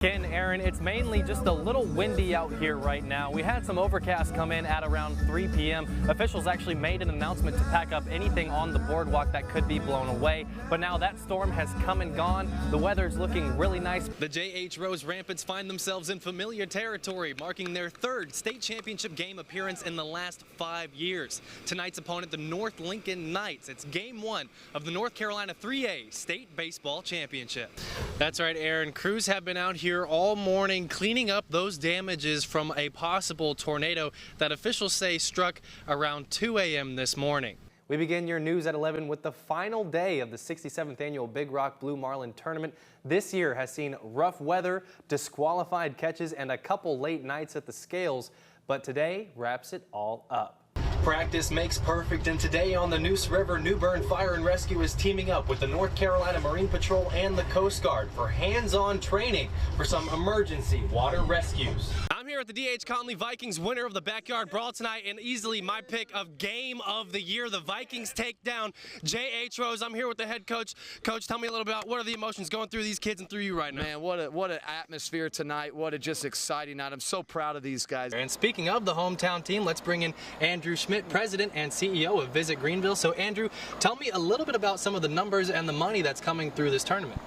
Ken, Aaron, it's mainly just a little windy out here right now. We had some overcast come in at around 3 p.m. Officials actually made an announcement to pack up anything on the boardwalk that could be blown away. But now that storm has come and gone. The weather's looking really nice. The J.H. Rose Rampants find themselves in familiar territory, marking their third state championship game appearance in the last 5 years. Tonight's opponent, the North Lincoln Knights. It's game one of the North Carolina 3A State Baseball Championship. That's right, Aaron. Crews have been out here all morning cleaning up those damages from a possible tornado that officials say struck around 2 a.m. this morning. We begin your news at 11 with the final day of the 67th annual Big Rock Blue Marlin Tournament. This year has seen rough weather, disqualified catches, and a couple late nights at the scales, but today wraps it all up. Practice makes perfect, and today on the Neuse River, New Bern Fire and Rescue is teaming up with the North Carolina Marine Patrol and the Coast Guard for hands-on training for some emergency water rescues. I'm here at the D.H. Conley Vikings, winner of the Backyard Brawl tonight, and easily my pick of Game of the Year. The Vikings take down J.H. Rose. I'm here with the head coach. Coach, tell me a little about what are the emotions going through these kids and through you right now? Man, what an atmosphere tonight. What a just exciting night. I'm so proud of these guys. And speaking of the hometown team, let's bring in Andrew Schmidt, President and CEO of Visit Greenville. So Andrew, tell me a little bit about some of the numbers and the money that's coming through this tournament.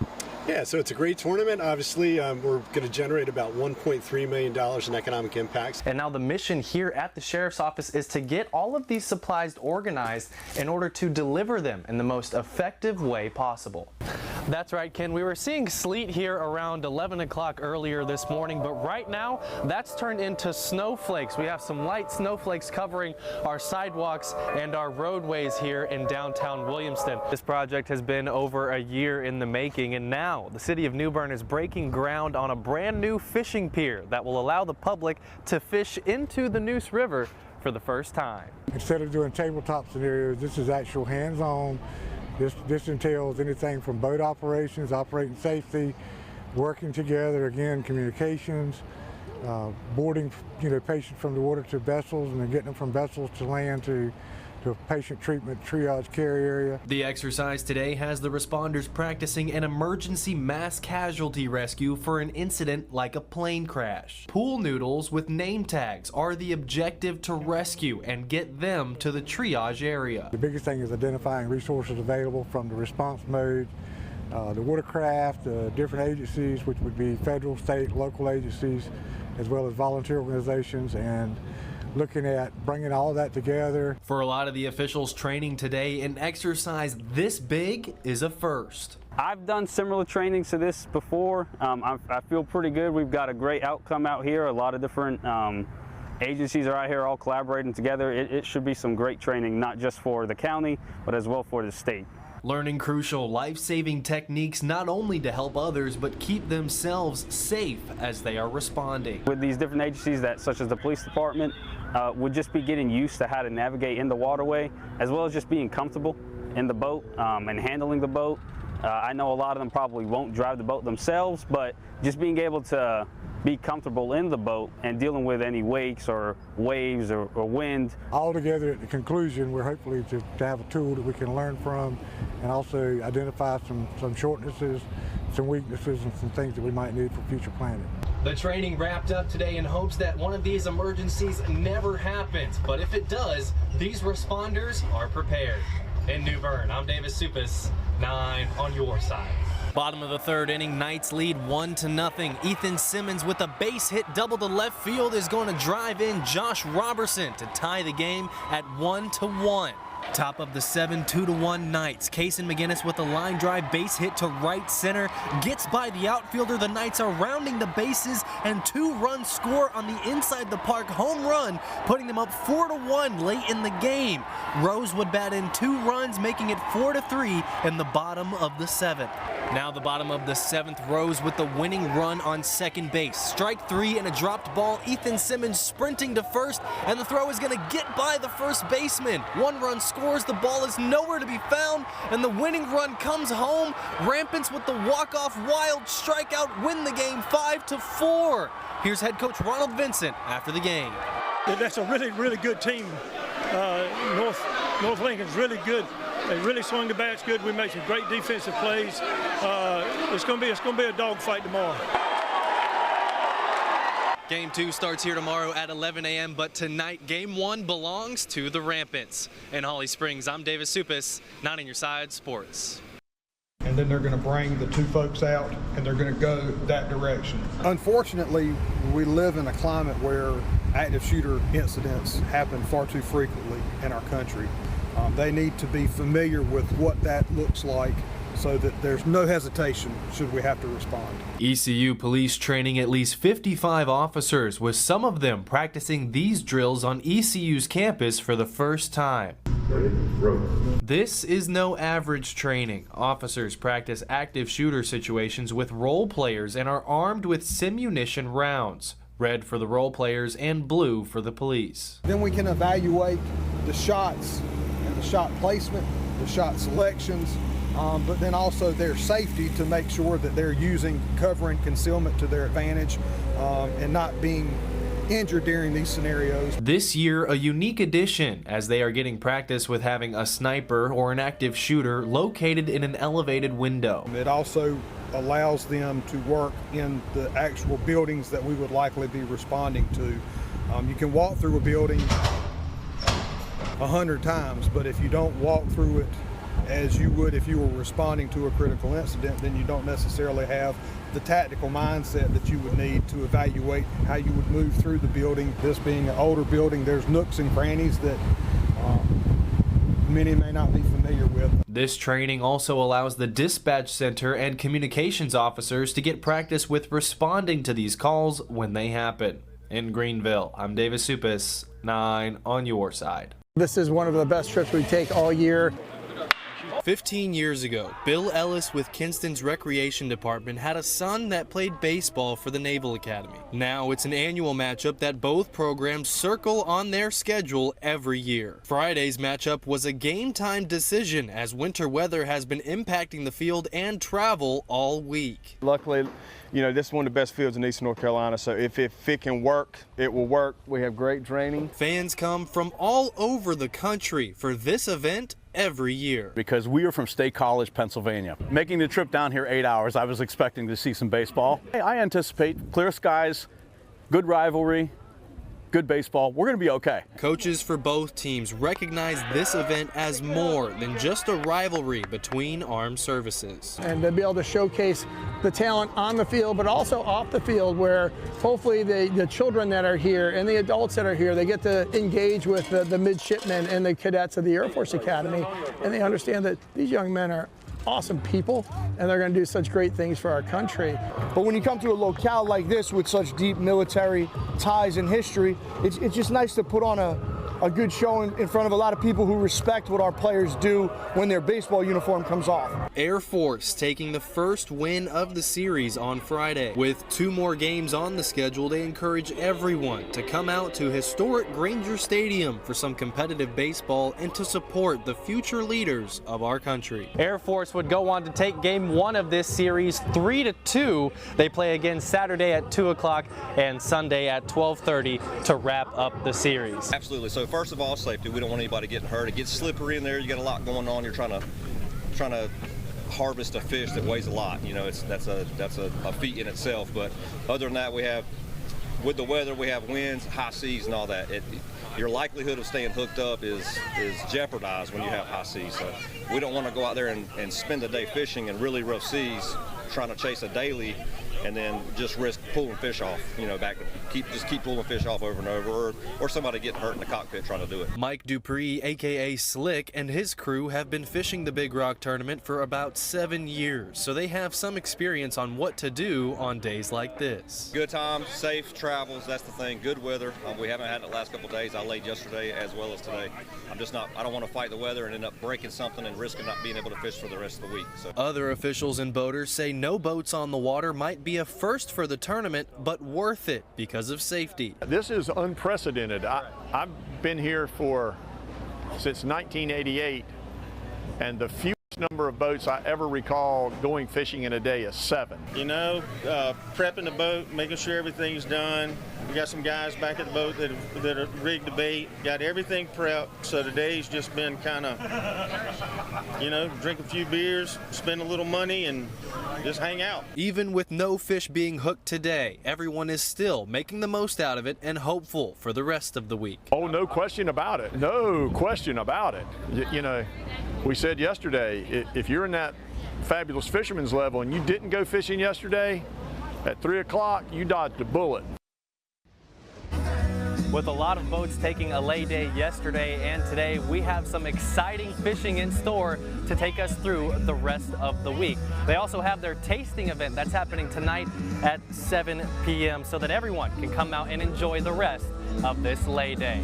Yeah, so it's a great tournament. Obviously, we're going to generate about $1.3 million in economic impacts. And now the mission here at the Sheriff's Office is to get all of these supplies organized in order to deliver them in the most effective way possible. That's right, Ken. We were seeing sleet here around 11 o'clock earlier this morning, but right now that's turned into snowflakes. We have some light snowflakes covering our sidewalks and our roadways here in downtown Williamston. This project has been over a year in the making, and now the city of New Bern is breaking ground on a brand new fishing pier that will allow the public to fish into the Neuse River for the first time. Instead of doing tabletop scenarios, this is actual hands-on. This entails anything from boat operations, operating safety, working together, again, communications, boarding patients from the water to vessels, and then getting them from vessels to land to a patient treatment triage care area. The exercise today has the responders practicing an emergency mass casualty rescue for an incident like a plane crash. Pool noodles with name tags are the objective to rescue and get them to the triage area. The biggest thing is identifying resources available from the response mode, the watercraft, different agencies, which would be federal, state, local agencies, as well as volunteer organizations, and looking at bringing all that together. For a lot of the officials training today, an exercise this big is a first. I've done similar trainings to this before. I feel pretty good. We've got a great outcome out here. A lot of different agencies are out here all collaborating together. It should be some great training, not just for the county, but as well for the state. Learning crucial life-saving techniques not only to help others, but keep themselves safe as they are responding. With these different agencies, such as the police department, would just be getting used to how to navigate in the waterway, as well as just being comfortable in the boat and handling the boat. I know a lot of them probably won't drive the boat themselves, but just being able to be comfortable in the boat and dealing with any wakes or waves or wind. All together at the conclusion, we're hopefully to have a tool that we can learn from and also identify some shortnesses, some weaknesses, and some things that we might need for future planning. The training wrapped up today in hopes that one of these emergencies never happens, but if it does, these responders are prepared. In New Bern, I'm Davis Suppes, 9 on your side. Bottom of the third inning, Knights lead 1-0. Ethan Simmons with a base hit double to left field is going to drive in Josh Robertson to tie the game at 1-1. Top of the 7, 2-1 Knights. Kaysen McGinnis with a line drive base hit to right center. Gets by the outfielder. The Knights are rounding the bases, and 2-run score on the inside the park home run, putting them up 4-1 late in the game. Rose would bat in 2 runs, making it 4-3 in the bottom of the 7th. Now the bottom of the 7th, Rose with the winning run on second base. Strike 3 and a dropped ball. Ethan Simmons sprinting to first, and the throw is going to get by the first baseman. 1 run scores, the ball is nowhere to be found, and the winning run comes home. Rampants with the walk-off wild strikeout win the game 5-4. Here's head coach Ronald Vincent after the game. That's a really, really good team. North Lincoln's really good. They really swung the bats good. We made some great defensive plays. It's going to be a dogfight tomorrow. Game 2 starts here tomorrow at 11 a.m., but tonight, Game 1 belongs to the Rampants. In Holly Springs, I'm Davis Suppes, 9 on your side sports. And then they're going to bring the two folks out, and they're going to go that direction. Unfortunately, we live in a climate where active shooter incidents happen far too frequently in our country. They need to be familiar with what that looks like so that there's no hesitation should we have to respond. ECU police training at least 55 officers, with some of them practicing these drills on ECU's campus for the first time. This is no average training. Officers practice active shooter situations with role players and are armed with simunition rounds. Red for the role players and blue for the police. Then we can evaluate the shots and the shot placement, the shot selections, but then also their safety to make sure that they're using cover and concealment to their advantage and not being injured during these scenarios. This year, a unique addition, as they are getting practice with having a sniper or an active shooter located in an elevated window. It also allows them to work in the actual buildings that we would likely be responding to. You can walk through a building 100 times, but if you don't walk through it as you would if you were responding to a critical incident, then you don't necessarily have the tactical mindset that you would need to evaluate how you would move through the building. This being an older building, there's nooks and crannies that many may not be familiar with. This training also allows the dispatch center and communications officers to get practice with responding to these calls when they happen. In Greenville, I'm Davis Suppes, 9 on your side. This is one of the best trips we take all year. 15 years ago, Bill Ellis with Kinston's Recreation Department had a son that played baseball for the Naval Academy. Now it's an annual matchup that both programs circle on their schedule every year. Friday's matchup was a game-time decision as winter weather has been impacting the field and travel all week. Luckily, this is one of the best fields in Eastern North Carolina, so if it can work, it will work. We have great training. Fans come from all over the country for this event every year. Because we are from State College, Pennsylvania. Making the trip down here 8 hours, I was expecting to see some baseball. I anticipate clear skies, good rivalry, good baseball. We're going to be okay. Coaches for both teams recognize this event as more than just a rivalry between armed services. And to be able to showcase the talent on the field, but also off the field, where hopefully the children that are here and the adults that are here, they get to engage with the midshipmen and the cadets of the Air Force Academy, and they understand that these young men are awesome people and they're going to do such great things for our country. But when you come to a locale like this with such deep military ties and history, it's just nice to put on a good show in front of a lot of people who respect what our players do when their baseball uniform comes off. Air Force taking the first win of the series on Friday. With 2 more games on the schedule, they encourage everyone to come out to historic Granger Stadium for some competitive baseball and to support the future leaders of our country. Air Force would go on to take Game 1 of this series 3-2. They play again Saturday at 2 o'clock and Sunday at 12:30 to wrap up the series. Absolutely. So first of all, safety. We don't want anybody getting hurt. It gets slippery in there. You got a lot going on. You're trying to harvest a fish that weighs a lot. That's a feat in itself. But other than that, with the weather, we have winds, high seas, and all that. Your likelihood of staying hooked up is jeopardized when you have high seas. So we don't want to go out there and spend a day fishing in really rough seas, trying to chase a daily, and then just risk pulling fish off, keep pulling fish off over and over, or somebody getting hurt in the cockpit trying to do it. Mike Dupree, aka Slick, and his crew have been fishing the Big Rock tournament for about 7 years, so they have some experience on what to do on days like this. Good times, safe travels, that's the thing, good weather. We haven't had it the last couple of days. I laid yesterday as well as today. I don't want to fight the weather and end up breaking something and risking not being able to fish for the rest of the week. So. Other officials and boaters say no boats on the water might be a first for the tournament, but worth it because of safety. This is unprecedented. I've been here since 1988, and the few Number of boats I ever recall going fishing in a day is 7. You know, prepping the boat, making sure everything's done. We got some guys back at the boat that are rigged the bait, got everything prepped. So today's just been kind of, you know, drink a few beers, spend a little money, and just hang out. Even with no fish being hooked today, everyone is still making the most out of it and hopeful for the rest of the week. Oh, no question about it. No question about it. You know, we said yesterday, if you're in that fabulous fisherman's level and you didn't go fishing yesterday, at 3 o'clock, you dodged a bullet. With a lot of boats taking a lay day yesterday and today, we have some exciting fishing in store to take us through the rest of the week. They also have their tasting event that's happening tonight at 7 p.m. so that everyone can come out and enjoy the rest of this lay day.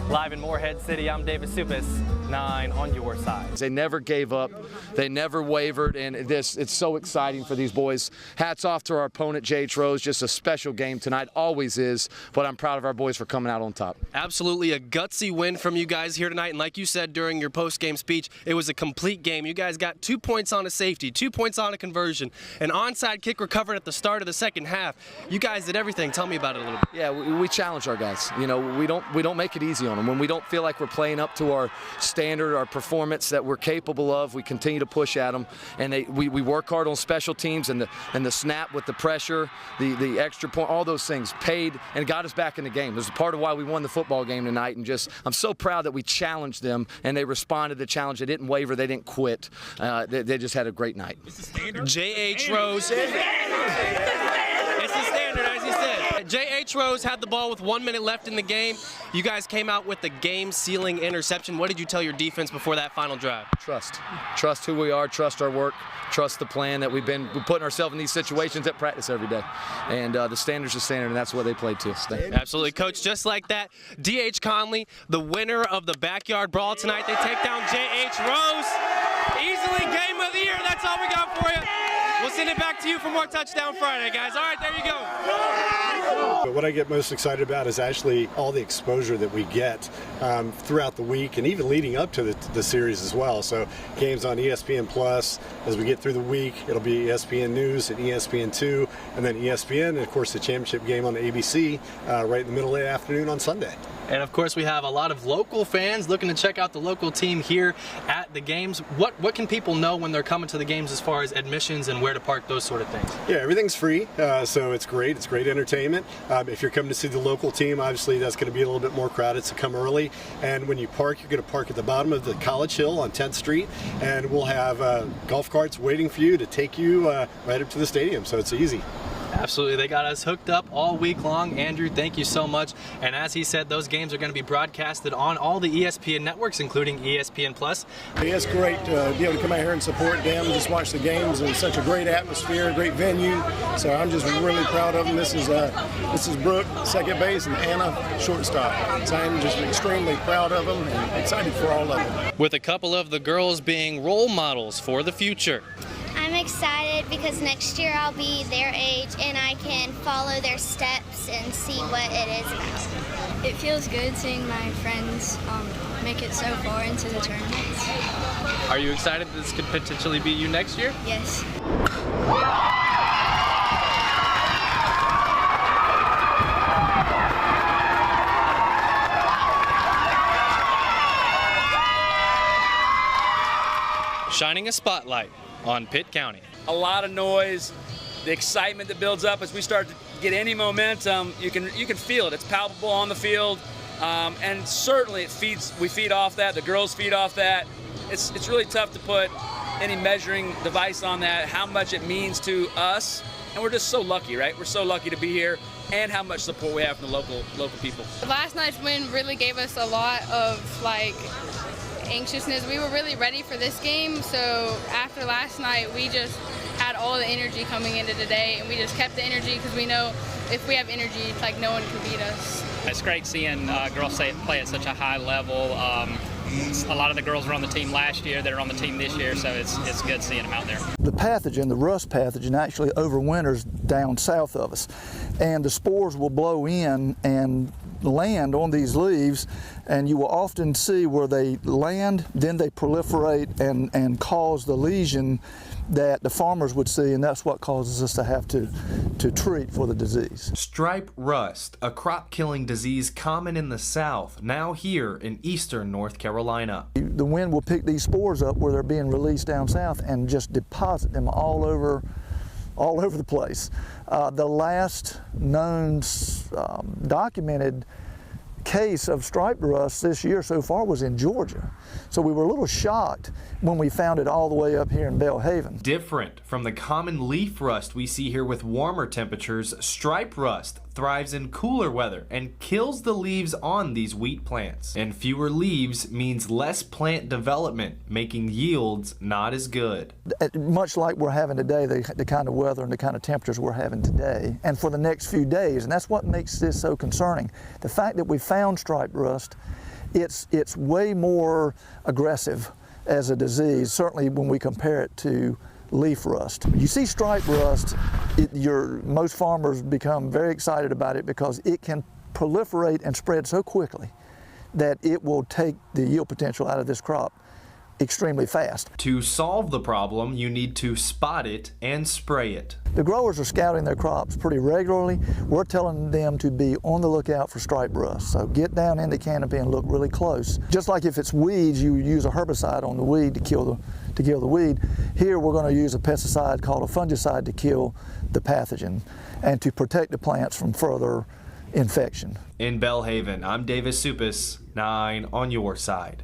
Live in Morehead City, I'm Davis Suppes, 9 on your side. They never gave up, they never wavered, and it's so exciting for these boys. Hats off to our opponent, J.H. Rose. Just a special game tonight, always is, but I'm proud of our boys for coming out on top. Absolutely a gutsy win from you guys here tonight, and like you said during your post-game speech, it was a complete game. You guys got 2 points on a safety, 2 points on a conversion, an onside kick recovered at the start of the second half. You guys did everything. Tell me about it a little bit. Yeah, we challenge our guys. You know, we don't make it easy on them. When we don't feel like we're playing up to our standard, our performance that we're capable of, we continue to push at them, and we work hard on special teams and the snap with the pressure, the extra point, all those things paid and got us back in the game. There's a part of why we won the football game tonight, and just I'm so proud that we challenged them and they responded to the challenge. They didn't waver, they didn't quit. They just had a great night. J.H. Rose. It's the standard, as he said. J.H. Rose had the ball with 1 minute left in the game. You guys came out with the game-sealing interception. What did you tell your defense before that final drive? Trust who we are, trust our work, trust the plan that we're putting ourselves in these situations at practice every day. And the standard's the standard, and that's what they played to. Absolutely, Coach. Just like that, D.H. Conley, the winner of the backyard brawl tonight. They take down J.H. Rose. Easily game of the year. That's all we got for you. We'll send it back to you for more Touchdown Friday, guys. All right, there you go. But what I get most excited about is actually all the exposure that we get throughout the week and even leading up to the series as well. So games on ESPN Plus as we get through the week. It'll be ESPN News and ESPN2, and then ESPN, and of course the championship game on ABC right in the middle of the afternoon on Sunday. And of course we have a lot of local fans looking to check out the local team here at the games. What can people know when they're coming to the games as far as admissions and where to park, those sort of things? Yeah, everything's free, so it's great. It's great entertainment. If you're coming to see the local team, obviously that's going to be a little bit more crowded, so come early. And when you park, you're going to park at the bottom of the College Hill on 10th Street, and we'll have golf carts waiting for you to take you right up to the stadium, so it's easy. Absolutely. They got us hooked up all week long. Andrew, thank you so much. And as he said, those games are going to be broadcasted on all the ESPN networks, including ESPN Plus. It's great to be able to come out here and support them, just watch the games. It's such a great atmosphere, great venue. So I'm just really proud of them. This is Brooke, second base, and Anna, shortstop. So I'm just extremely proud of them and excited for all of them. With a couple of the girls being role models for the future. I'm excited because next year I'll be their age and I can follow their steps and see what it is about. It feels good seeing my friends make it so far into the tournaments. Are you excited that this could potentially be you next year? Yes. Shining a spotlight on Pitt County. A lot of noise, the excitement that builds up as we start to get any momentum, you can feel it. It's palpable on the field, and certainly we feed off that. The girls feed off that. It's really tough to put any measuring device on that, how much it means to us, and we're just so lucky, right? We're so lucky to be here, and how much support we have from the local people. Last night's win really gave us a lot of anxiousness. We were really ready for this game, so after last night we just had all the energy coming into today, and we just kept the energy because we know if we have energy, no one can beat us. It's great seeing girls play at such a high level. A lot of the girls were on the team last year that are on the team this year, so it's good seeing them out there. The pathogen, the rust pathogen, actually overwinters down south of us, and the spores will blow in and land on these leaves, and you will often see where they land, then they proliferate and cause the lesion that the farmers would see, and that's what causes us to have to treat for the disease. Stripe rust, a crop-killing disease common in the South, now here in eastern North Carolina. The wind will pick these spores up where they're being released down south and just deposit them all over the place. The last known documented case of striped rust this year so far was in Georgia. So we were a little shocked when we found it all the way up here in Belhaven. Different from the common leaf rust we see here with warmer temperatures, stripe rust thrives in cooler weather and kills the leaves on these wheat plants. And fewer leaves means less plant development, making yields not as good. Much like we're having today, the kind of weather and the kind of temperatures we're having today, and for the next few days, and that's what makes this so concerning. The fact that we found striped rust, it's way more aggressive as a disease, certainly when we compare it to leaf rust. You see striped rust, most farmers become very excited about it because it can proliferate and spread so quickly that it will take the yield potential out of this crop extremely fast. To solve the problem, you need to spot it and spray it. The growers are scouting their crops pretty regularly. We're telling them to be on the lookout for striped rust. So get down in the canopy and look really close. Just like if it's weeds, you use a herbicide on the weed to kill the weed. Here we're going to use a pesticide called a fungicide to kill the pathogen and to protect the plants from further infection. In Belhaven, I'm Davis Suppes, 9 on your side.